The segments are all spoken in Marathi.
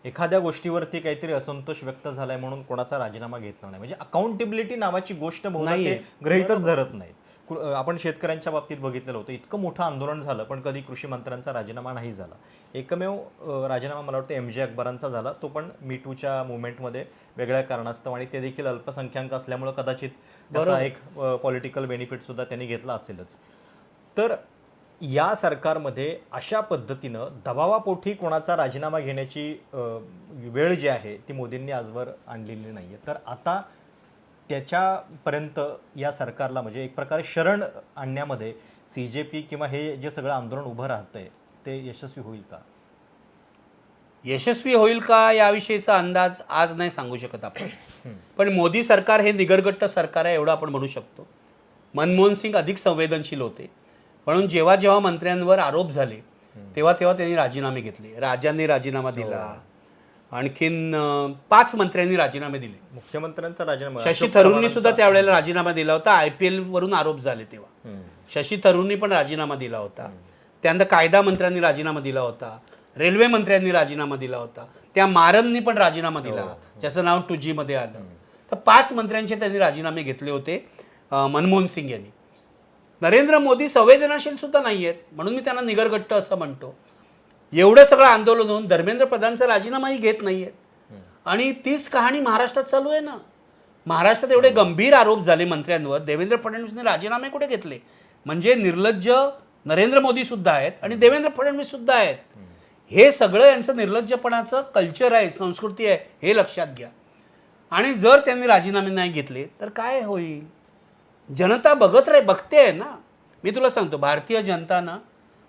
एखाद्या गोष्टीवरती काहीतरी असंतोष व्यक्त झालाय म्हणून कोणाचा राजीनामा घेतला नाही, म्हणजे अकाउंटेबिलिटी नावाची गोष्ट बहुधा ते गृहीतच धरत नाहीत. आपण शेतकऱ्यांच्या बाबतीत बघितलेलं होतं, इतकं मोठं आंदोलन झालं पण कधी कृषी मंत्र्यांचा राजीनामा नाही झाला. एकमेव राजीनामा मला वाटतं MJ अकबरांचा झाला, तो पण मीटूच्या मुवमेंटमध्ये वेगळ्या कारणास्तव, आणि ते देखील अल्पसंख्याक असल्यामुळे कदाचित त्याचा एक पॉलिटिकल बेनिफिट सुद्धा त्यांनी घेतला असेलच. तर या सरकारमध्ये अशा पद्धतीनं दबावापोटी कोणाचा राजीनामा घेण्याची वेळ जी आहे ती मोदींनी आजवर आणलेली नाही आहे. तर आता त्याच्यापर्यंत या सरकारला म्हणजे एक प्रकारे शरण आणण्यामध्ये CJP किंवा हे जे सगळं आंदोलन उभं राहतंय ते यशस्वी होईल का? यशस्वी होईल का याविषयीचा अंदाज आज नाही सांगू शकत आपण. पण मोदी सरकार हे निगरगट्ट सरकार आहे एवढं आपण म्हणू शकतो. मनमोहन सिंग अधिक संवेदनशील होते, म्हणून जेव्हा जेव्हा मंत्र्यांवर आरोप झाले तेव्हा तेव्हा त्यांनी राजीनामे घेतले. राजांनी राजीनामा दिला, आणखीन 5 मंत्र्यांनी राजीनामे दिले. मुख्यमंत्र्यांचा राजीनामा शशी थरूरनी सुद्धा त्यावेळेला राजीनामा दिला होता. IPL वरून आरोप झाले तेव्हा शशी थरूरनी पण राजीनामा दिला होता. त्यानंतर कायदा मंत्र्यांनी राजीनामा दिला होता, रेल्वे मंत्र्यांनी राजीनामा दिला होता, त्या मारननी पण राजीनामा दिला ज्याचं नाव 2G मध्ये आलं. तर 5 मंत्र्यांचे त्यांनी राजीनामे घेतले होते मनमोहन सिंग यांनी. नरेंद्र मोदी संवेदनशील सुद्धा नाही आहेत, म्हणून मी त्यांना निगरगट्ट असं म्हणतो. एवढं सगळं आंदोलन होऊन धर्मेंद्र प्रधानचा राजीनामाही घेत नाही आहेत, आणि तीच कहाणी महाराष्ट्रात चालू आहे ना. महाराष्ट्रात एवढे गंभीर आरोप झाले मंत्र्यांवर, देवेंद्र फडणवीसने राजीनामे कुठे घेतले? म्हणजे निर्लज्ज नरेंद्र मोदी सुद्धा आहेत आणि देवेंद्र फडणवीस सुद्धा आहेत. हे सगळं यांचं निर्लज्जपणाचं कल्चर आहे, संस्कृती आहे, हे लक्षात घ्या. आणि जर त्यांनी राजीनामे नाही घेतले तर काय होईल? जनता बघते आहे ना. मी तुला सांगतो, भारतीय जनता ना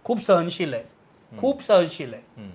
खूप सहनशील आहे, खूप सहनशील आहे.